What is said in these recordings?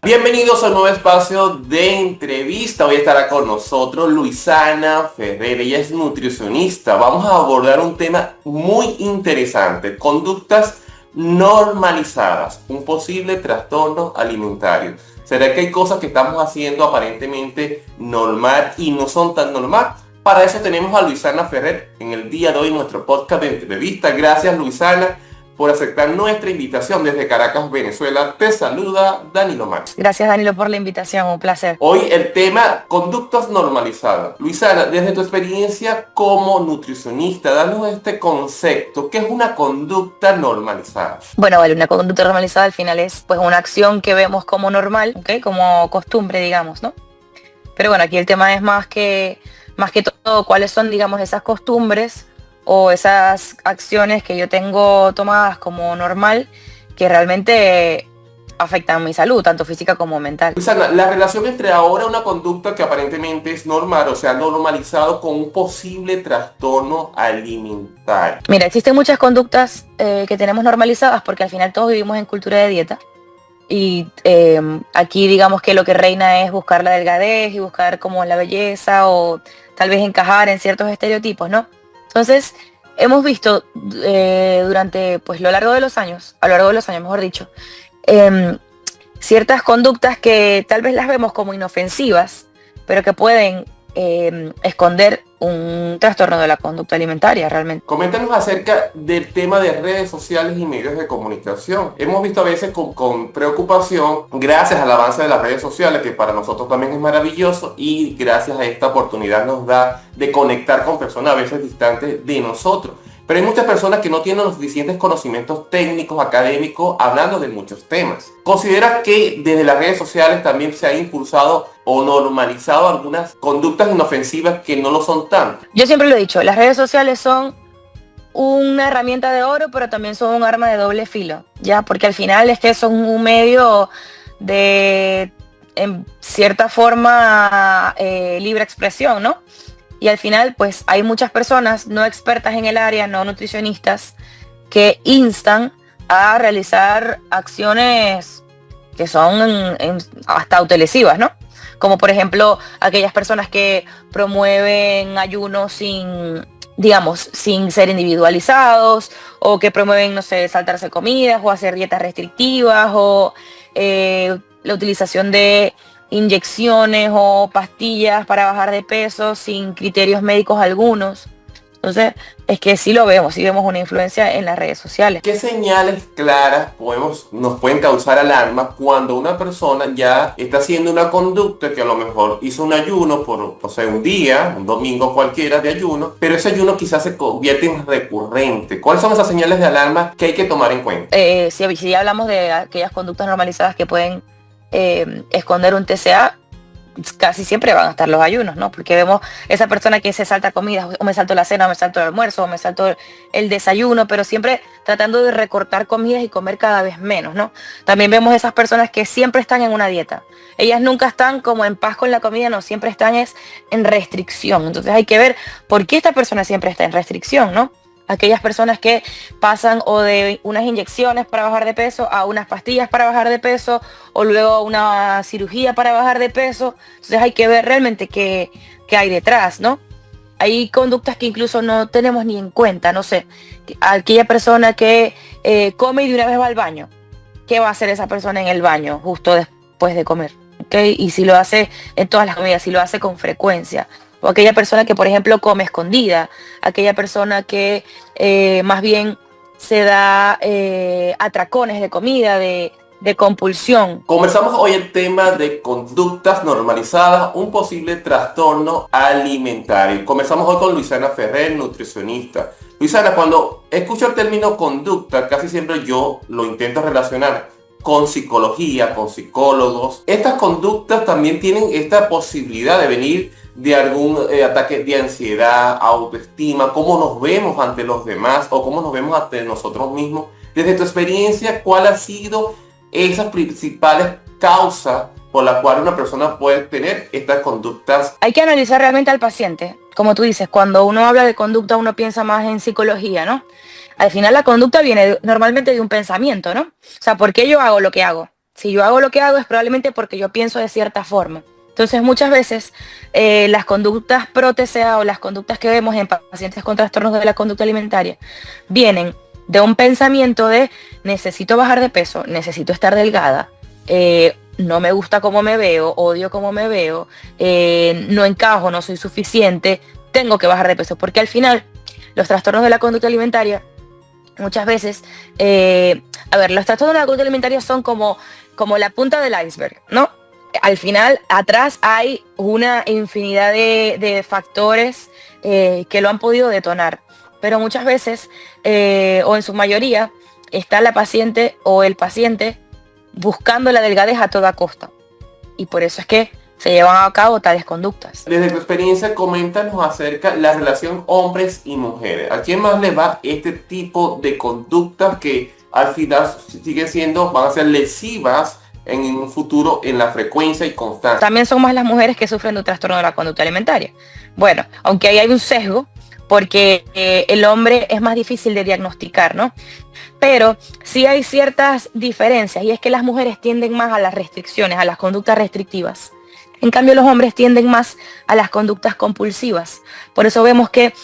Bienvenidos a un nuevo espacio de entrevista. Hoy estará con nosotros Luisana Ferrer. Ella es nutricionista. Vamos a abordar un tema muy interesante: conductas normalizadas, un posible trastorno alimentario. ¿Será que hay cosas que estamos haciendo aparentemente normal y no son tan normal? Para eso tenemos a Luisana Ferrer en el día de hoy en nuestro podcast de entrevista. Gracias, Luisana, por aceptar nuestra invitación desde Caracas, Venezuela. Te saluda Danilo Max. Gracias, Danilo, por la invitación, un placer. Hoy el tema, conductas normalizadas. Luisana, desde tu experiencia como nutricionista, danos este concepto. ¿Qué es una conducta normalizada? Bueno, vale, una conducta normalizada al final es pues una acción que vemos como normal, ¿ok? Como costumbre, digamos, ¿no? Pero bueno, aquí el tema es más que todo cuáles son, digamos, esas costumbres o esas acciones que yo tengo tomadas como normal que realmente afectan mi salud, tanto física como mental. Luisana, la relación entre ahora una conducta que aparentemente es normal, o sea, normalizado, con un posible trastorno alimentario. Mira, existen muchas conductas que tenemos normalizadas porque al final todos vivimos en cultura de dieta. Y aquí digamos que lo que reina es buscar la delgadez y buscar como la belleza o tal vez encajar en ciertos estereotipos, ¿no? Entonces, hemos visto durante pues a lo largo de los años, mejor dicho, ciertas conductas que tal vez las vemos como inofensivas, pero que pueden esconder un trastorno de la conducta alimentaria realmente. Coméntanos acerca del tema de redes sociales y medios de comunicación. Hemos visto a veces con preocupación, gracias al avance de las redes sociales, que para nosotros también es maravilloso, y gracias a esta oportunidad nos da de conectar con personas a veces distantes de nosotros. Pero hay muchas personas que no tienen los suficientes conocimientos técnicos, académicos, hablando de muchos temas. ¿Considera que desde las redes sociales también se ha impulsado o normalizado algunas conductas inofensivas que no lo son tanto? Yo siempre lo he dicho, las redes sociales son una herramienta de oro, pero también son un arma de doble filo, ¿ya? Porque al final es que son un medio de, en cierta forma, libre expresión, ¿no? Y al final, pues hay muchas personas no expertas en el área, no nutricionistas, que instan a realizar acciones que son hasta autolesivas, ¿no? Como por ejemplo, aquellas personas que promueven ayunos sin ser individualizados, o que promueven, no sé, saltarse comidas, o hacer dietas restrictivas, o la utilización de inyecciones o pastillas para bajar de peso sin criterios médicos algunos. Entonces, es que sí vemos una influencia en las redes sociales. ¿Qué señales claras nos pueden causar alarma cuando una persona ya está haciendo una conducta que a lo mejor hizo un ayuno por, o sea, un día, un domingo cualquiera de ayuno, pero ese ayuno quizás se convierte en recurrente? ¿Cuáles son esas señales de alarma que hay que tomar en cuenta? Si ya hablamos de aquellas conductas normalizadas que pueden esconder un TCA, casi siempre van a estar los ayunos, ¿no? Porque vemos esa persona que se salta comidas, o me salto la cena, o me salto el almuerzo, o me salto el desayuno, pero siempre tratando de recortar comidas y comer cada vez menos, ¿no? También vemos esas personas que siempre están en una dieta. Ellas nunca están como en paz con la comida, no, siempre están en restricción. Entonces hay que ver por qué esta persona siempre está en restricción, ¿no? Aquellas personas que pasan o de unas inyecciones para bajar de peso a unas pastillas para bajar de peso, o luego una cirugía para bajar de peso. Entonces hay que ver realmente qué hay detrás, ¿no? Hay conductas que incluso no tenemos ni en cuenta, no sé, aquella persona que come y de una vez va al baño. ¿Qué va a hacer esa persona en el baño justo después de comer? ¿Okay? Y si lo hace en todas las comidas, si lo hace con frecuencia. O aquella persona que, por ejemplo, come escondida, aquella persona que más bien se da atracones de comida, de compulsión. Conversamos hoy el tema de conductas normalizadas, un posible trastorno alimentario. Comenzamos hoy con Luisana Ferrer, nutricionista. Luisana, cuando escucho el término conducta, casi siempre yo lo intento relacionar con psicología, con psicólogos. Estas conductas también tienen esta posibilidad de venir de algún ataque de ansiedad, autoestima, cómo nos vemos ante los demás o cómo nos vemos ante nosotros mismos. Desde tu experiencia, ¿cuál ha sido esas principales causas por las cuales una persona puede tener estas conductas? Hay que analizar realmente al paciente. Como tú dices, cuando uno habla de conducta, uno piensa más en psicología, ¿no? Al final la conducta viene normalmente de un pensamiento, ¿no? O sea, ¿por qué yo hago lo que hago? Si yo hago lo que hago es probablemente porque yo pienso de cierta forma. Entonces muchas veces las conductas pro TCA o las conductas que vemos en pacientes con trastornos de la conducta alimentaria vienen de un pensamiento de necesito bajar de peso, necesito estar delgada, no me gusta cómo me veo, odio cómo me veo, no encajo, no soy suficiente, tengo que bajar de peso. Porque al final los trastornos de la conducta alimentaria muchas veces, los trastornos de la conducta alimentaria son como la punta del iceberg, ¿no? Al final, atrás hay una infinidad de factores que lo han podido detonar. Pero muchas veces, o en su mayoría, está la paciente o el paciente buscando la delgadez a toda costa. Y por eso es que se llevan a cabo tales conductas. Desde tu experiencia, coméntanos acerca de la relación hombres y mujeres. ¿A quién más le va este tipo de conductas que al final van a ser lesivas en un futuro en la frecuencia y constancia? También son más las mujeres que sufren de un trastorno de la conducta alimentaria. Bueno, aunque ahí hay un sesgo, porque el hombre es más difícil de diagnosticar, ¿no? Pero sí hay ciertas diferencias, y es que las mujeres tienden más a las restricciones, a las conductas restrictivas. En cambio, los hombres tienden más a las conductas compulsivas. Por eso vemos que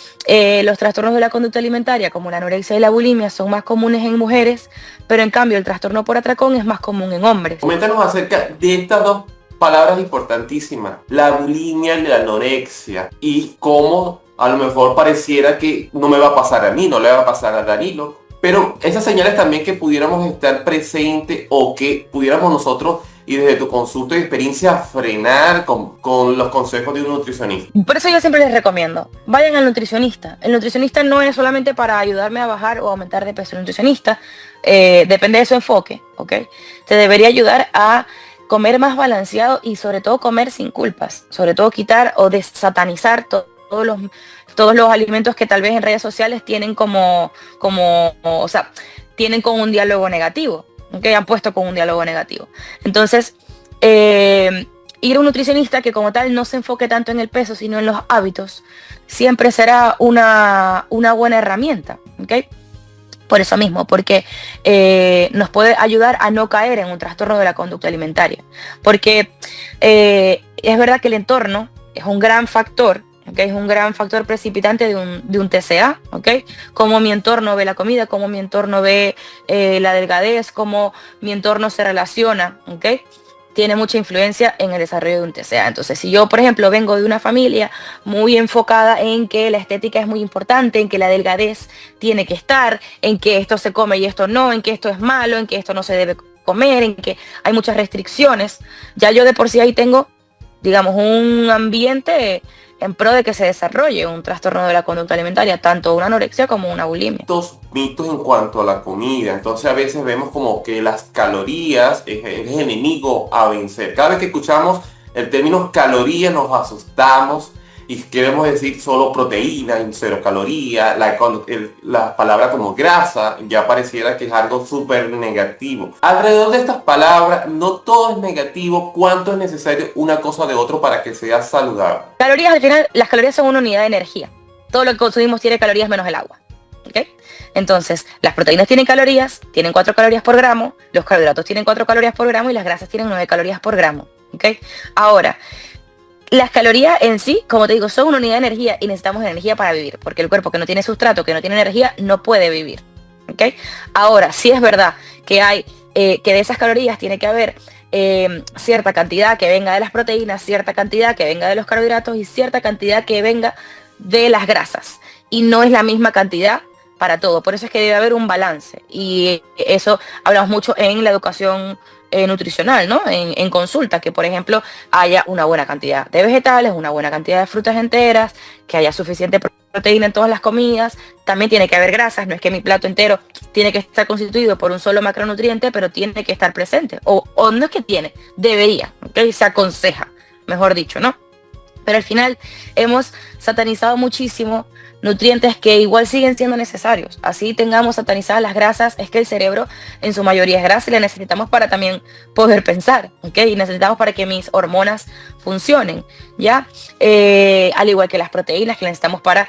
los trastornos de la conducta alimentaria, como la anorexia y la bulimia, son más comunes en mujeres, pero en cambio el trastorno por atracón es más común en hombres. Coméntanos acerca de estas dos palabras importantísimas, la bulimia y la anorexia, y cómo a lo mejor pareciera que no me va a pasar a mí, no le va a pasar a Danilo, pero esas señales también que pudiéramos estar presentes o que pudiéramos nosotros, y desde tu consulta y experiencia, frenar con los consejos de un nutricionista. Por eso yo siempre les recomiendo, vayan al nutricionista. El nutricionista no es solamente para ayudarme a bajar o aumentar de peso. El nutricionista, depende de su enfoque, ¿ok? Te debería ayudar a comer más balanceado y sobre todo comer sin culpas. Sobre todo quitar o desatanizar todos los alimentos que tal vez en redes sociales tienen tienen con un diálogo negativo. Que han puesto con un diálogo negativo. Entonces, ir a un nutricionista que como tal no se enfoque tanto en el peso, sino en los hábitos, siempre será una buena herramienta, ¿ok? Por eso mismo, porque nos puede ayudar a no caer en un trastorno de la conducta alimentaria. Porque es verdad que el entorno es un gran factor, ¿okay? Es un gran factor precipitante de un TCA, ¿ok? Cómo mi entorno ve la comida, cómo mi entorno ve la delgadez, cómo mi entorno se relaciona, ¿ok? Tiene mucha influencia en el desarrollo de un TCA. Entonces, si yo, por ejemplo, vengo de una familia muy enfocada en que la estética es muy importante, en que la delgadez tiene que estar, en que esto se come y esto no, en que esto es malo, en que esto no se debe comer, en que hay muchas restricciones, ya yo de por sí ahí tengo, digamos, un ambiente en pro de que se desarrolle un trastorno de la conducta alimentaria, tanto una anorexia como una bulimia. Estos mitos en cuanto a la comida, entonces a veces vemos como que las calorías es el enemigo a vencer. Cada vez que escuchamos el término calorías nos asustamos y queremos decir solo proteína y cero calorías. La palabra como grasa ya pareciera que es algo súper negativo. Alrededor de estas palabras, no todo es negativo. ¿Cuánto es necesario una cosa de otro para que sea saludable? Calorías, al final, las calorías son una unidad de energía. Todo lo que consumimos tiene calorías menos el agua, ¿ok? Entonces, las proteínas tienen calorías, tienen 4 calorías por gramo, los carbohidratos tienen 4 calorías por gramo y las grasas tienen 9 calorías por gramo, ¿ok? Ahora, las calorías en sí, como te digo, son una unidad de energía y necesitamos energía para vivir, porque el cuerpo que no tiene sustrato, que no tiene energía, no puede vivir, ¿ok? Ahora, sí es verdad que hay, que de esas calorías tiene que haber cierta cantidad que venga de las proteínas, cierta cantidad que venga de los carbohidratos y cierta cantidad que venga de las grasas. Y no es la misma cantidad para todo. Por eso es que debe haber un balance. Y eso hablamos mucho en la educación nutricional, ¿no? En consulta, que por ejemplo haya una buena cantidad de vegetales, una buena cantidad de frutas enteras, que haya suficiente proteína en todas las comidas. También tiene que haber grasas, no es que mi plato entero tiene que estar constituido por un solo macronutriente, pero tiene que estar presente. O no es que tiene, debería, ¿ok? Se aconseja, mejor dicho, ¿no? Pero al final hemos satanizado muchísimo nutrientes que igual siguen siendo necesarios. Así tengamos satanizadas las grasas, es que el cerebro en su mayoría es grasa y la necesitamos para también poder pensar, ¿ok? Y necesitamos para que mis hormonas funcionen, ¿ya? Al igual que las proteínas que necesitamos para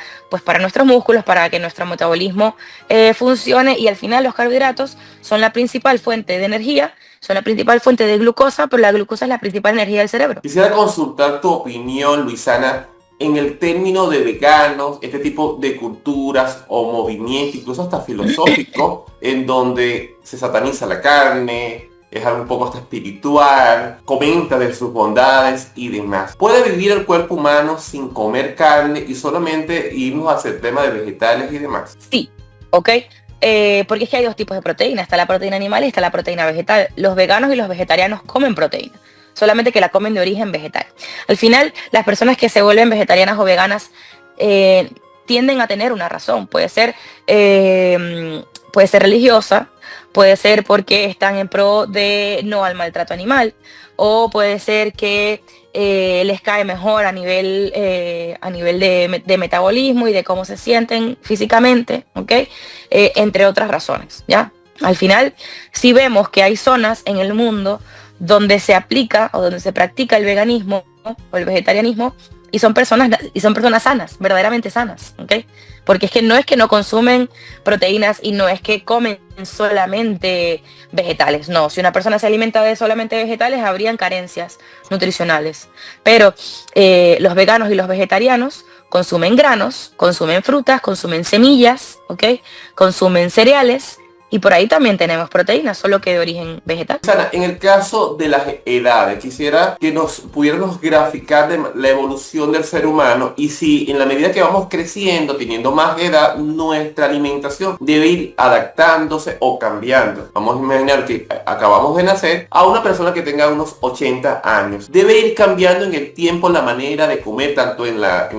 nuestros músculos, para que nuestro metabolismo funcione, y al final los carbohidratos son la principal fuente de energía, son la principal fuente de glucosa, pero la glucosa es la principal energía del cerebro. Quisiera consultar tu opinión, Luisana, en el término de veganos, este tipo de culturas o movimientos, incluso hasta filosóficos, en donde se sataniza la carne, es algo un poco hasta espiritual, comenta de sus bondades y demás. ¿Puede vivir el cuerpo humano sin comer carne y solamente irnos hacia el tema de vegetales y demás? Sí, ¿ok? Porque es que hay dos tipos de proteína, está la proteína animal y está la proteína vegetal. Los veganos y los vegetarianos comen proteína, solamente que la comen de origen vegetal. Al final, las personas que se vuelven vegetarianas o veganas tienden a tener una razón. Puede ser religiosa, puede ser porque están en pro de no al maltrato animal, o puede ser que les cae mejor a nivel de metabolismo y de cómo se sienten físicamente, ¿ok? Entre otras razones, ¿ya? Al final, si vemos que hay zonas en el mundo donde se aplica o donde se practica el veganismo, ¿no? O el vegetarianismo, y son personas sanas, verdaderamente sanas, ¿ok? Porque es que no consumen proteínas y no es que comen solamente vegetales, no. Si una persona se alimenta de solamente vegetales, habrían carencias nutricionales. Pero los veganos y los vegetarianos consumen granos, consumen frutas, consumen semillas, ¿ok? Consumen cereales. Y por ahí también tenemos proteínas, solo que de origen vegetal. Sana, en el caso de las edades, quisiera que nos pudiéramos graficar de la evolución del ser humano y si en la medida que vamos creciendo, teniendo más edad, nuestra alimentación debe ir adaptándose o cambiando. Vamos a imaginar que acabamos de nacer a una persona que tenga unos 80 años. Debe ir cambiando en el tiempo la manera de comer, tanto en la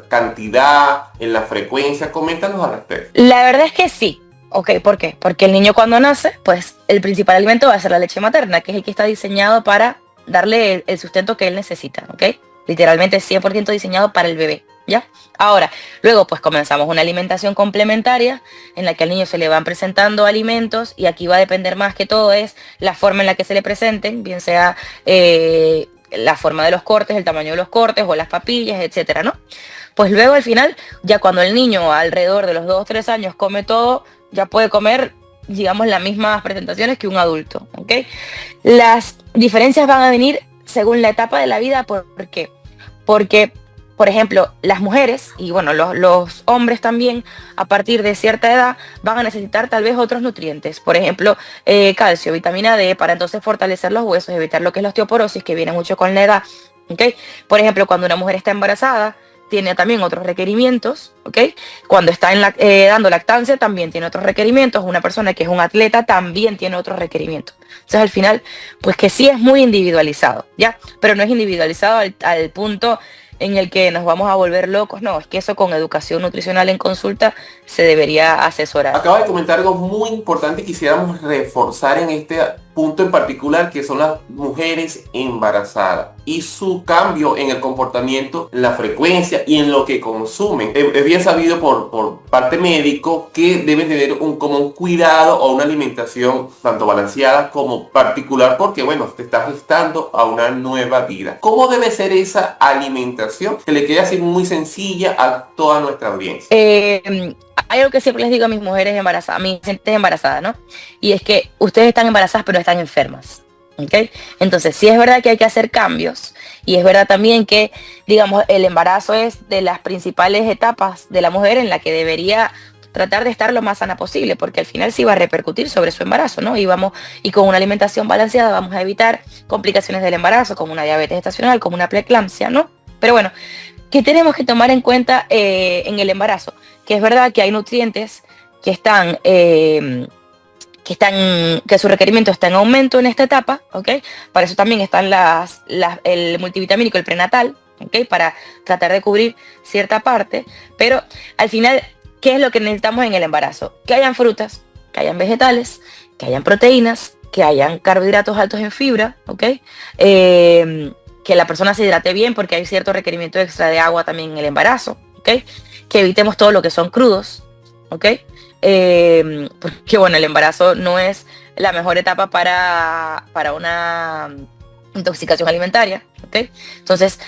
cantidad, en la frecuencia. Coméntanos al respecto. La verdad es que sí. Ok, ¿por qué? Porque el niño cuando nace, pues el principal alimento va a ser la leche materna, que es el que está diseñado para darle el sustento que él necesita, ¿ok? Literalmente 100% diseñado para el bebé, ¿ya? Ahora, luego pues comenzamos una alimentación complementaria en la que al niño se le van presentando alimentos y aquí va a depender más que todo es la forma en la que se le presenten, bien sea la forma de los cortes, el tamaño de los cortes o las papillas, etcétera, ¿no? Pues luego al final, ya cuando el niño alrededor de los 2 o 3 años come todo, ya puede comer, digamos, las mismas presentaciones que un adulto, ¿ok? Las diferencias van a venir según la etapa de la vida. ¿Por qué? Porque, por ejemplo, las mujeres, y bueno, los hombres también, a partir de cierta edad, van a necesitar tal vez otros nutrientes. Por ejemplo, calcio, vitamina D, para entonces fortalecer los huesos, evitar lo que es la osteoporosis, que viene mucho con la edad, ¿ok? Por ejemplo, cuando una mujer está embarazada, tiene también otros requerimientos, ¿ok? Cuando está dando lactancia también tiene otros requerimientos. Una persona que es un atleta también tiene otros requerimientos. Entonces al final, pues que sí es muy individualizado, ¿ya? Pero no es individualizado al punto en el que nos vamos a volver locos. No, es que eso con educación nutricional en consulta se debería asesorar. Acaba de comentar algo muy importante y quisiéramos reforzar en este punto en particular, que son las mujeres embarazadas y su cambio en el comportamiento, en la frecuencia y en lo que consumen. Es bien sabido por parte médico que deben tener como un cuidado o una alimentación tanto balanceada como particular porque, bueno, te estás gestando a una nueva vida. ¿Cómo debe ser esa alimentación? Que le quede así muy sencilla a toda nuestra audiencia. Hay algo que siempre les digo a mis mujeres embarazadas, a mis gente embarazada, ¿no? Y es que ustedes están embarazadas pero no están enfermas, ¿ok? Entonces sí es verdad que hay que hacer cambios y es verdad también que, digamos, el embarazo es de las principales etapas de la mujer en la que debería tratar de estar lo más sana posible, porque al final sí va a repercutir sobre su embarazo, ¿no? Y con una alimentación balanceada vamos a evitar complicaciones del embarazo, como una diabetes gestacional, como una preeclampsia, ¿no? Pero bueno, ¿qué tenemos que tomar en cuenta en el embarazo? Que es verdad que hay nutrientes que su requerimiento está en aumento en esta etapa, ¿ok? Para eso también están el multivitamínico, el prenatal, ¿ok? Para tratar de cubrir cierta parte, pero al final, ¿qué es lo que necesitamos en el embarazo? Que hayan frutas, que hayan vegetales, que hayan proteínas, que hayan carbohidratos altos en fibra, ¿ok? Que la persona se hidrate bien porque hay cierto requerimiento extra de agua también en el embarazo, ¿ok? que evitemos todo lo que son crudos, ¿ok? Porque bueno, el embarazo no es la mejor etapa para una intoxicación alimentaria, ¿ok? Entonces,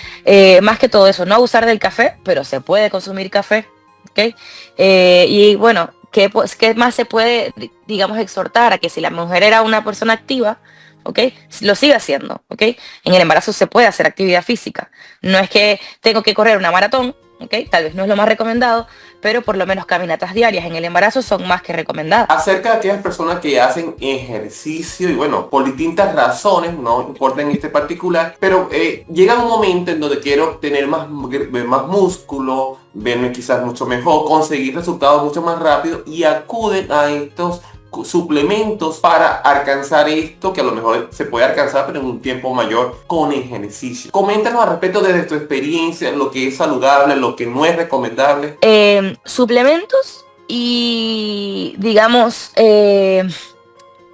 más que todo eso, no abusar del café, pero se puede consumir café, ¿ok? Y bueno, ¿qué más se puede, digamos, exhortar a que si la mujer era una persona activa, ¿ok? Lo siga haciendo, ¿ok? En el embarazo se puede hacer actividad física. No es que tengo que correr una maratón, ¿ok? Tal vez no es lo más recomendado, pero por lo menos caminatas diarias en el embarazo son más que recomendadas. Acerca de aquellas personas que hacen ejercicio, y bueno, por distintas razones, no importa en este particular, pero llega un momento en donde quiero tener más músculo, verme quizás mucho mejor, conseguir resultados mucho más rápido, y acuden a estos suplementos para alcanzar esto que a lo mejor se puede alcanzar pero en un tiempo mayor con ejercicio. Coméntanos al respecto desde tu experiencia, lo que es saludable, lo que no es recomendable. Suplementos y digamos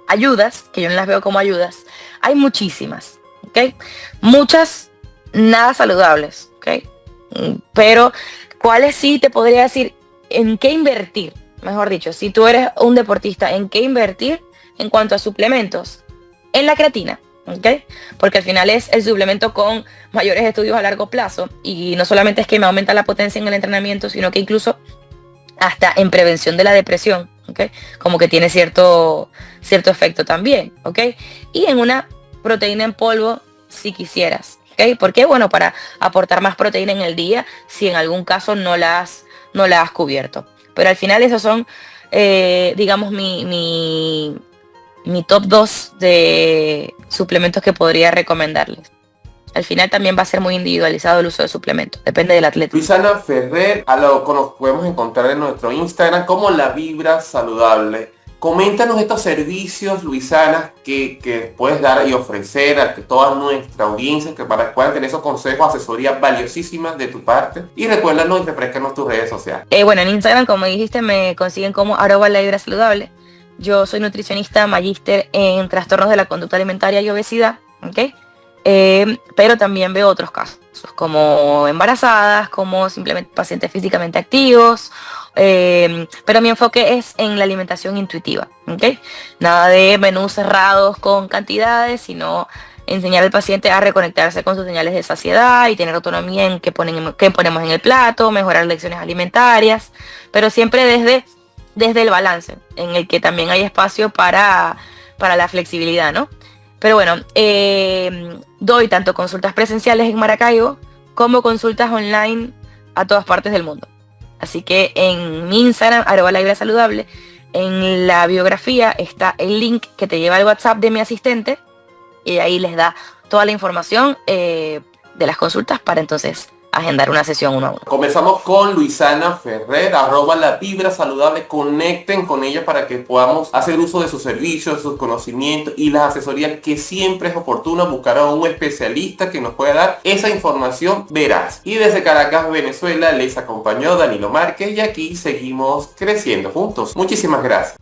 ayudas, que yo no las veo como ayudas, hay muchísimas, ¿ok? Muchas nada saludables, ¿ok? Pero ¿cuáles sí te podría decir en qué invertir? Mejor dicho, si tú eres un deportista, ¿en qué invertir en cuanto a suplementos? En la creatina, ¿ok? Porque al final es el suplemento con mayores estudios a largo plazo y no solamente es que me aumenta la potencia en el entrenamiento, sino que incluso hasta en prevención de la depresión, ¿ok? Como que tiene cierto efecto también, ¿ok? Y en una proteína en polvo, si quisieras, ¿ok? ¿Por qué? Bueno, para aportar más proteína en el día, si en algún caso no la has cubierto. Pero al final esos son, digamos, mi top 2 de suplementos que podría recomendarles. Al final también va a ser muy individualizado el uso de suplementos, depende del atleta. Luisana Ferrer, a lo que nos podemos encontrar en nuestro Instagram como La Vibra Saludable. Coméntanos estos servicios, Luisana, que puedes dar y ofrecer a toda nuestra audiencia, que para que puedan tener esos consejos, asesorías valiosísimas de tu parte. Y recuérdanos y refrescanos tus redes sociales. Bueno, en Instagram, como dijiste, me consiguen como @lavibra_saludable. Yo soy nutricionista, magíster en trastornos de la conducta alimentaria y obesidad, ¿ok? Pero también veo otros casos, como embarazadas, como simplemente pacientes físicamente activos, pero mi enfoque es en la alimentación intuitiva, ¿ok? Nada de menús cerrados con cantidades, sino enseñar al paciente a reconectarse con sus señales de saciedad y tener autonomía en qué ponemos en el plato, mejorar lecciones alimentarias, pero siempre desde el balance, en el que también hay espacio para la flexibilidad, ¿no? Pero bueno, doy tanto consultas presenciales en Maracaibo como consultas online a todas partes del mundo. Así que en mi Instagram, @lavibra_saludable, en la biografía está el link que te lleva al WhatsApp de mi asistente y ahí les da toda la información de las consultas para entonces agendar una sesión 1 a 1. Comenzamos con Luisana Ferrer, @La Vibra Saludable. Conecten con ella para que podamos hacer uso de sus servicios, sus conocimientos y las asesorías, que siempre es oportuno buscar a un especialista que nos pueda dar esa información veraz. Y desde Caracas, Venezuela, les acompañó Danilo Márquez y aquí seguimos creciendo juntos. Muchísimas gracias.